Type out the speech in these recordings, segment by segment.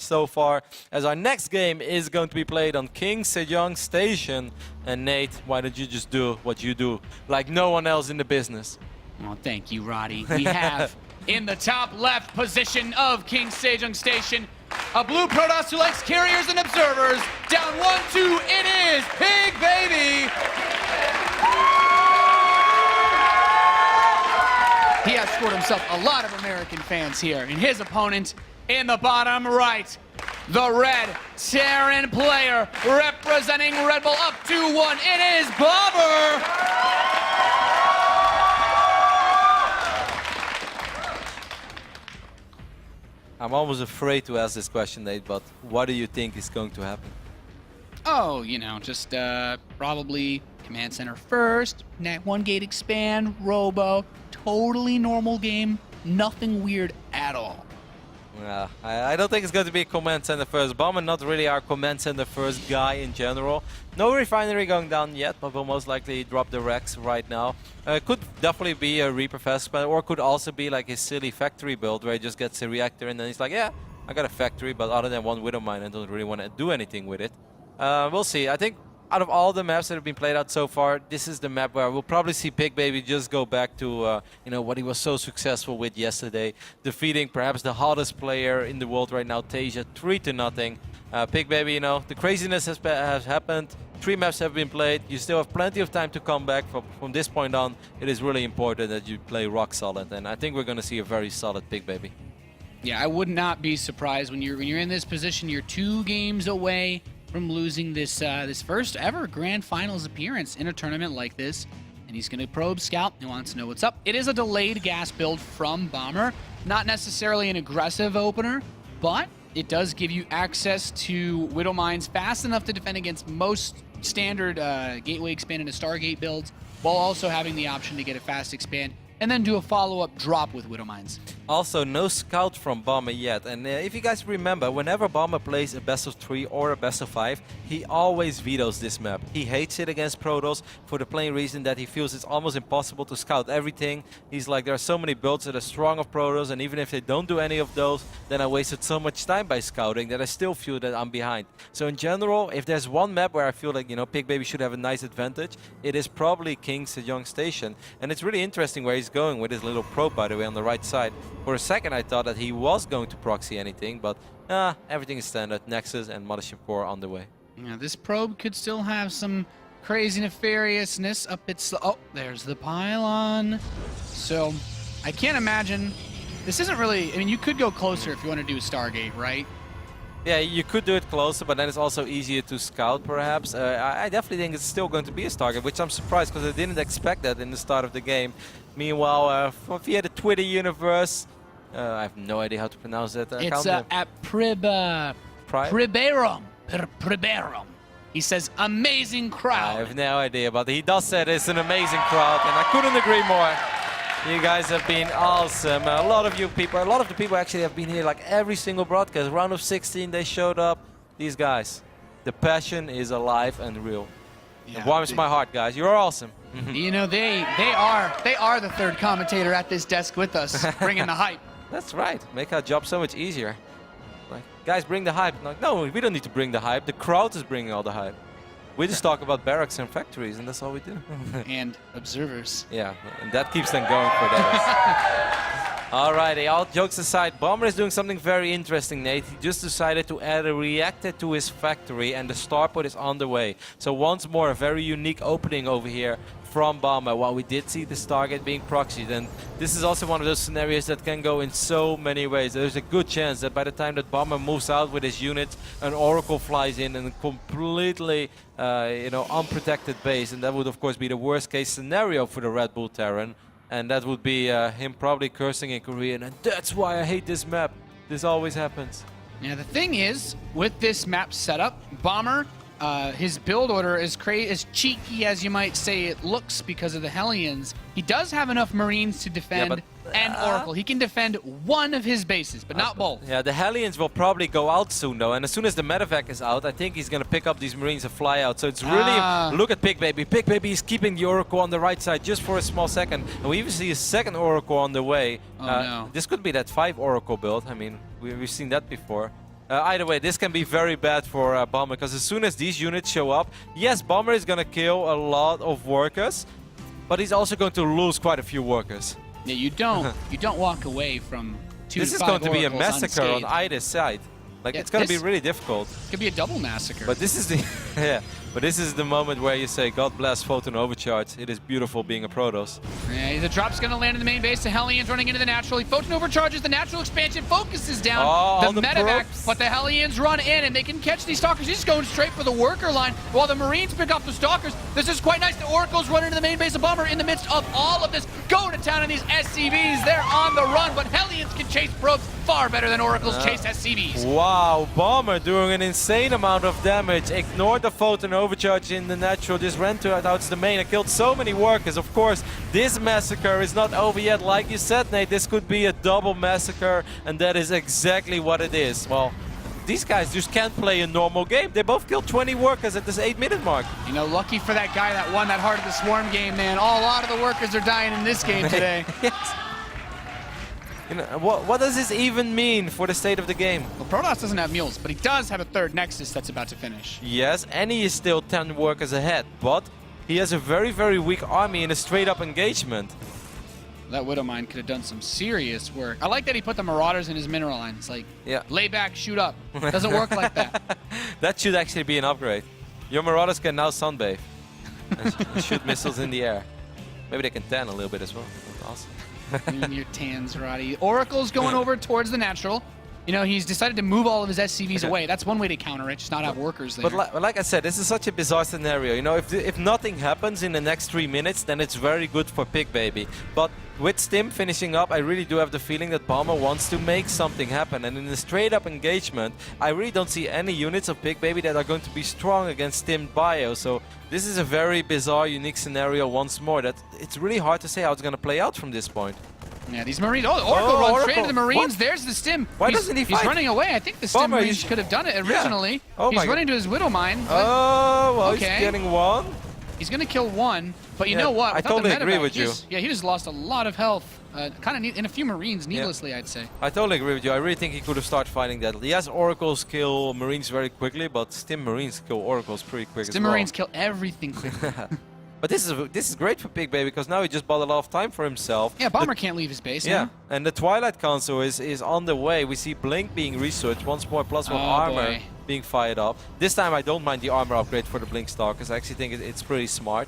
so far, as our next game is going to be played on King Sejong Station. And Nate, why don't you just do what you do, like no one else in the business? Well, thank you, Roddy. We have in the top left position of King Sejong Station, a blue Protoss who likes carriers and observers. Down 1-2, it is Pigbaby. He has scored himself a lot of American fans here. And his opponent in the bottom right, the red Terran player representing Red Bull up 2-1. It is Bomber. I'm almost afraid to ask this question, Nate, but what do you think is going to happen? Oh, you know, just probably command center first, net 1 gate expand, robo, totally normal game, nothing weird at all. Yeah, I don't think it's going to be a command center first. Bomber not really our command center first guy in general. No refinery going down yet, but will most likely drop the Rex right now. Could definitely be a Reaper fast, or could also be like his silly factory build where he just gets a reactor and then he's like, yeah, I got a factory, but other than one Widow Mine, I don't really want to do anything with it. We'll see. I think out of all the maps that have been played out so far, this is the map where we'll probably see Pigbaby just go back to you know, what he was so successful with yesterday, defeating perhaps the hottest player in the world right now, Tasia, 3-0. Pigbaby, you know, the craziness has happened. 3 maps have been played. You still have plenty of time to come back. From this point on, it is really important that you play rock solid, and I think we're going to see a very solid Pigbaby. Yeah, I would not be surprised when you're in this position. You're 2 games away from losing this this first ever Grand Finals appearance in a tournament like this. And he's going to probe Scout. He wants to know what's up. It is a delayed gas build from Bomber. Not necessarily an aggressive opener, but it does give you access to Widow Mines fast enough to defend against most standard Gateway Expand into Stargate builds, while also having the option to get a fast expand and then do a follow-up drop with Widow Mines. Also, no scout from Bomber yet. And if you guys remember, whenever Bomber plays a best of 3 or a best of 5, he always vetoes this map. He hates it against Protoss for the plain reason that he feels it's almost impossible to scout everything. He's like, there are so many builds that are strong of Protoss, and even if they don't do any of those, then I wasted so much time by scouting that I still feel that I'm behind. So in general, if there's one map where I feel like, you know, Pigbaby should have a nice advantage, it is probably King Sejong Station. And it's really interesting where he's going with his little probe, by the way, on the right side. For a second, I thought that he was going to proxy anything, but everything is standard. Nexus and Mothership Core on the way. Yeah, this probe could still have some crazy nefariousness up its... Oh, there's the pylon. So, I can't imagine... This isn't really... I mean, you could go closer if you want to do a Stargate, right? Yeah, you could do it closer, but then it's also easier to scout, perhaps. I definitely think it's still going to be a Stargate, which I'm surprised because I didn't expect that in the start of the game. Meanwhile, via the Twitter universe, I have no idea how to pronounce that. It's at Priberum. He says, amazing crowd. I have no idea, but he does say it's an amazing crowd, and I couldn't agree more. You guys have been awesome. A lot of the people actually have been here like every single broadcast. Round of 16, they showed up. These guys, the passion is alive and real. Yeah, it warms my heart, guys. You're awesome. You know, they are the third commentator at this desk with us, bringing the hype. That's right. Make our job so much easier. Like, guys, bring the hype. Like, no, we don't need to bring the hype. The crowd is bringing all the hype. We just talk about barracks and factories, and that's all we do. And observers. Yeah, and that keeps them going for days. Alrighty, all jokes aside, Bomber is doing something very interesting, Nate. He just decided to add a reactor to his factory, and the starport is on the way. So once more, a very unique opening over here from Bomber, while we did see the Stargate being proxied. And this is also one of those scenarios that can go in so many ways. There's a good chance that by the time that Bomber moves out with his units, an Oracle flies in and completely you know, unprotected base. And that would, of course, be the worst case scenario for the Red Bull Terran. And that would be him probably cursing in Korean. And that's why I hate this map. This always happens. Yeah, the thing is, with this map setup, Bomber, his build order is as cheeky as you might say it looks because of the Hellions. He does have enough Marines to defend an Oracle. He can defend one of his bases, but not both. Yeah, the Hellions will probably go out soon, though. And as soon as the medevac is out, I think he's going to pick up these Marines and fly out. So it's really... Look at Pigbaby. Pigbaby is keeping the Oracle on the right side just for a small second. And we even see a second Oracle on the way. Oh, no. This could be that 5 Oracle build. I mean, we've seen that before. Either way, this can be very bad for Bomber, because as soon as these units show up, yes, Bomber is going to kill a lot of workers, but he's also going to lose quite a few workers. Yeah, you don't walk away from 2 This to is 5 going to be a oracles massacre on unscathed. either side. Like, Yeah, it's going to be this- really difficult. Could be a double massacre. But this is the yeah. But this is the moment where you say, God bless Photon Overcharge. It is beautiful being a Protoss. Yeah, the drop's going to land in the main base. The Hellions running into the natural. He Photon overcharges. The natural expansion focuses down Oh, the the medevac, probes. but the Hellions run in and they can catch these Stalkers. He's going straight for the worker line while the Marines pick off the Stalkers. This is quite nice. The Oracles run into the main base of Bomber in the midst of all of this. Go to town on these SCVs. They're on the run, but Hellions can chase probes far better than Oracles chase SCVs. Wow, Bomber doing an insane amount of damage. Ignored the Photon Overcharge in the natural. Just ran towards the main and killed so many workers. Of course, this massacre is not over yet. Like you said, Nate, this could be a double massacre, and that is exactly what it is. Well, these guys just can't play a normal game. They both killed 20 workers at this 8-minute mark. You know, lucky for that guy that won that Heart of the Swarm game, man. A lot of the workers are dying in this game today. Yes. You know, what does this even mean for the state of the game? Well, Protoss doesn't have mules, but he does have a 3rd Nexus that's about to finish. Yes, and he is still 10 workers ahead, but he has a very, very weak army in a straight-up engagement. That Widowmine could have done some serious work. I like that he put the Marauders in his mineral line. It's like, Yeah. lay back, shoot up. Doesn't work like that. That should actually be an upgrade. Your Marauders can now sunbathe and shoot missiles in the air. Maybe they can tan a little bit as well. That's awesome. Your tans, Roddy. Oracle's going over towards the natural. You know, he's decided to move all of his SCVs away. That's one way to counter it, just not have workers there. But like I said, this is such a bizarre scenario. You know, if nothing happens in the next 3 minutes, then it's very good for Pigbaby. But with Stim finishing up, I really do have the feeling that Bomber wants to make something happen. And in a straight-up engagement, I really don't see any units of Pigbaby that are going to be strong against Stim Bio. So this is a very bizarre, unique scenario once more. That it's really hard to say how it's going to play out from this point. Yeah, these Marines. Oh, the Oracle runs straight into the Marines. What? There's the Stim. Why doesn't he He's fight? running away. I think the Stim Bomber, Marines he's- could have done it originally. Oh he's my running to his Widowmine. Oh, well, Okay. he's getting one. He's going to kill one, but you Yeah, know what? I Without the totally agree medevac, with you. Yeah, he just lost a lot of health, kind of in a few Marines, needlessly, I'd say. I totally agree with you. I really think he could have started fighting that. Yes, Oracles kill Marines very quickly, but Stim Marines kill Oracles pretty quick Stim as well. Marines kill everything quickly. But this is great for Pigbaby because now he just bought a lot of time for himself. Yeah, Bomber can't leave his base. Yeah, huh? and the Twilight Council is on the way. We see Blink being researched once more, +1 Oh, armor boy. being fired up. This time I don't mind the armor upgrade for the Blink Stalkers. I actually think it's pretty smart.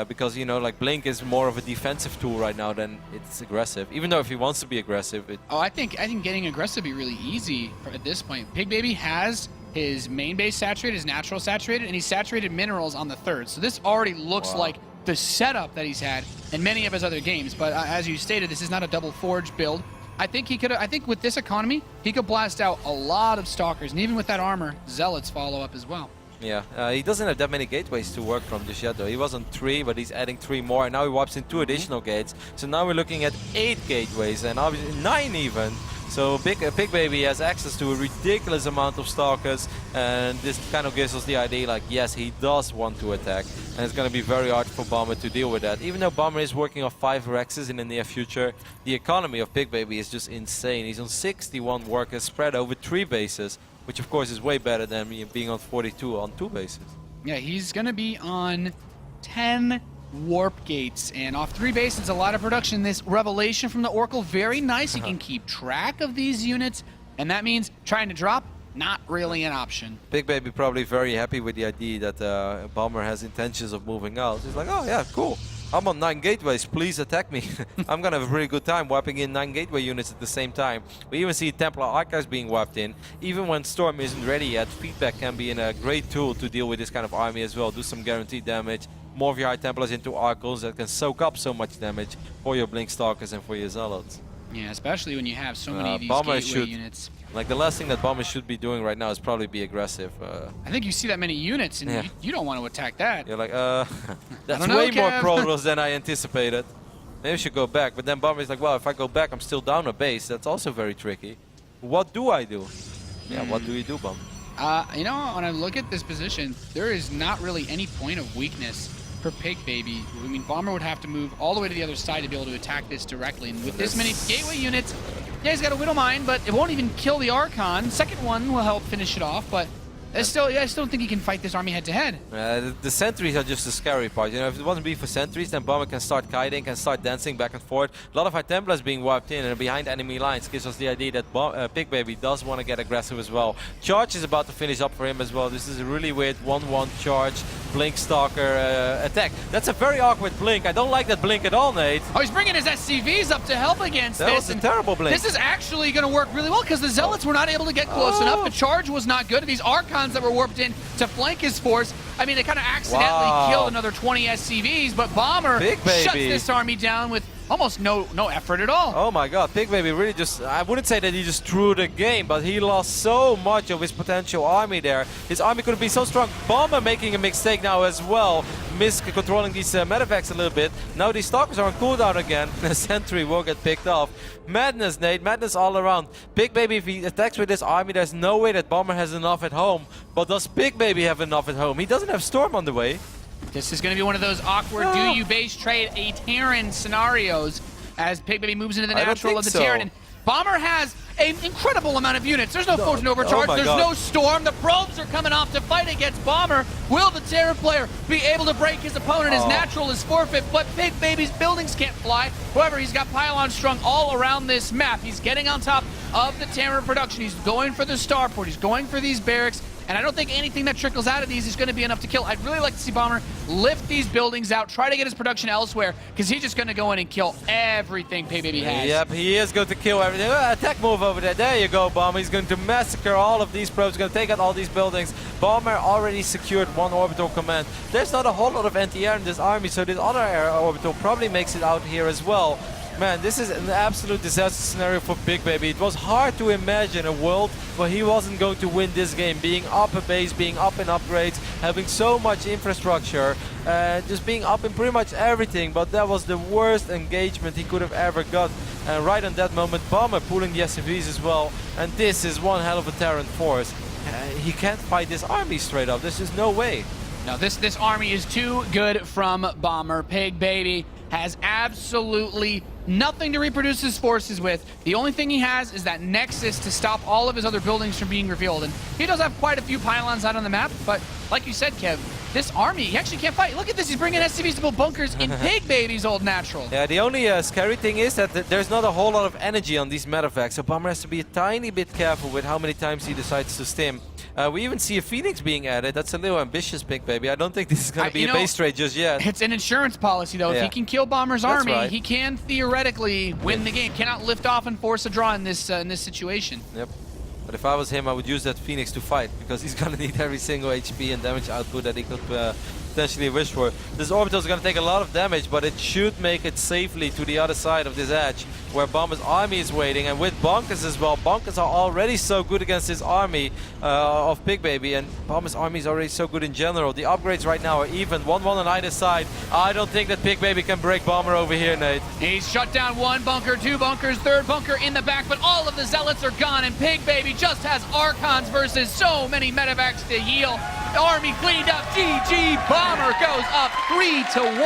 Because, you know, like Blink is more of a defensive tool right now than it's aggressive. Even though if he wants to be aggressive, Oh, I think getting aggressive would be really easy at this point. Pigbaby has his main base saturated, his natural saturated, and he's saturated minerals on the 3rd. So this already looks Wow. like the setup that he's had in many of his other games. But as you stated, this is not a double forge build. I think I think with this economy, he could blast out a lot of Stalkers, and even with that armor, Zealots follow up as well. Yeah, he doesn't have that many gateways to work from just yet though. He was on 3, but he's adding 3 more, and now he wipes in 2 additional gates. So now we're looking at 8 gateways, and obviously 9 even. So Pigbaby has access to a ridiculous amount of Stalkers, and this kind of gives us the idea, like, yes, he does want to attack, and it's going to be very hard for Bomber to deal with that. Even though Bomber is working on 5 Rexes in the near future, the economy of Pigbaby is just insane. He's on 61 workers spread over 3 bases, which of course is way better than me being on 42 on 2 bases. Yeah, he's going to be on 10 warp gates, and off 3 bases, a lot of production. This revelation from the Oracle, very nice. You can keep track of these units, and that means trying to drop, not really an option. Pigbaby probably very happy with the idea that Bomber has intentions of moving out. He's like, oh yeah, cool. I'm on 9 gateways, please attack me. I'm gonna have a really good time wiping in 9 gateway units at the same time. We even see Templar Archives being wiped in. Even when Storm isn't ready yet, feedback can be a great tool to deal with this kind of army as well. Do some guaranteed damage. More of your High Templars into Arcles that can soak up so much damage for your Blink Stalkers and for your Zealots. Yeah, especially when you have so many of these Bomber gateway units. Like, the last thing that Bomber should be doing right now is probably be aggressive. I think you see that many units, and Yeah. you don't want to attack that. You're like, that's don't know, way more Kev. Protoss than I anticipated. Maybe I should go back. But then Bomber's like, well, if I go back, I'm still down a base. That's also very tricky. What do I do? Yeah, what do you do, Bomber? You know, when I look at this position, there is not really any point of weakness for Pigbaby. I mean, Bomber would have to move all the way to the other side to be able to attack this directly. And with this many gateway units, Yeah, he's got a Widow Mine, but it won't even kill the Archon. Second one will help finish it off, but I still don't think he can fight this army head-to-head. The sentries are just the scary part. You know, if it wasn't be for sentries, then Bomber can start kiting, can start dancing back and forth. A lot of High Templars being wiped in and behind enemy lines gives us the idea that Pigbaby does want to get aggressive as well. Charge is about to finish up for him as well. This is a really weird 1-1 charge, Blink Stalker attack. That's a very awkward Blink. I don't like that Blink at all, Nate. Oh, he's bringing his SCVs up to help against this. That was a terrible Blink. This is actually going to work really well because the Zealots were not able to get close enough. The charge was not good. These Archons that were warped in to flank his force. I mean, they kind of accidentally killed another 20 SCVs, but Bomber shuts this army down with almost no effort at all. Oh my god, Pigbaby really just, I wouldn't say that he just threw the game, but he lost so much of his potential army there. His army could have been so strong. Bomber making a mistake now as well, controlling these medevacs a little bit. Now these Stalkers are on cooldown again. The sentry will get picked off. Madness, Nate, madness all around. Pigbaby, if he attacks with this army, there's no way that Bomber has enough at home. But does Pigbaby have enough at home? He doesn't have Storm on the way. This is going to be one of those awkward do you base trade a Terran scenarios as Pigbaby moves into the natural of the Terran. And Bomber has an incredible amount of units. There's no Photon Overcharge. There's no Storm. The probes are coming off to fight against Bomber. Will the Terran player be able to break his opponent? His natural is forfeit, but Pigbaby's buildings can't fly. However, he's got pylons strung all around this map. He's getting on top of the Terran production. He's going for the starport. He's going for these barracks. And I don't think anything that trickles out of these is going to be enough to kill. I'd really like to see Bomber lift these buildings out, try to get his production elsewhere, because he's just going to go in and kill everything Pigbaby has. Yep, he is going to kill everything. Attack move over there. There you go, Bomber. He's going to massacre all of these probes. He's going to take out all these buildings. Bomber already secured one orbital command. There's not a whole lot of anti-air in this army, so this other air orbital probably makes it out here as well. Man, this is an absolute disaster scenario for Pigbaby. It was hard to imagine a world where he wasn't going to win this game. Being up a base, being up in upgrades, having so much infrastructure, just being up in pretty much everything. But that was the worst engagement he could have ever got. And right on that moment, Bomber pulling the SCVs as well. And this is one hell of a Terran force. He can't fight this army straight up. There's just no way. No, this army is too good from Bomber. Pigbaby has absolutely nothing to reproduce his forces with. The only thing he has is that Nexus to stop all of his other buildings from being revealed. And he does have quite a few pylons out on the map, but like you said, Kev, this army, he actually can't fight. Look at this, he's bringing SCVs to build bunkers in Pigbaby's old natural. Yeah, the only scary thing is that there's not a whole lot of energy on these medevacs, so Bomber has to be a tiny bit careful with how many times he decides to stim. We even see a Phoenix being added. That's a little ambitious, Pigbaby. I don't think this is going to be a base trade just yet. It's an insurance policy, though. If he can kill Bomber's army, right. he can theoretically win the game. Cannot lift off and force a draw in this situation. Yep. But if I was him, I would use that Phoenix to fight, because he's going to need every single HP and damage output that he could potentially wish for. This orbital is going to take a lot of damage, but it should make it safely to the other side of this edge, where Bomber's army is waiting. And with Bonkers as well, Bonkers are already so good against this army of Pigbaby, and Bomber's army is already so good in general. The upgrades right now are even, 1-1 on either side. I don't think that Pigbaby can break Bomber over here, Nate. He's shut down one bunker, two bunkers, third bunker in the back, but all of the Zealots are gone, and Pigbaby just has Archons versus so many medevacs to heal. The army cleaned up. GG, Bomber goes up 3-1.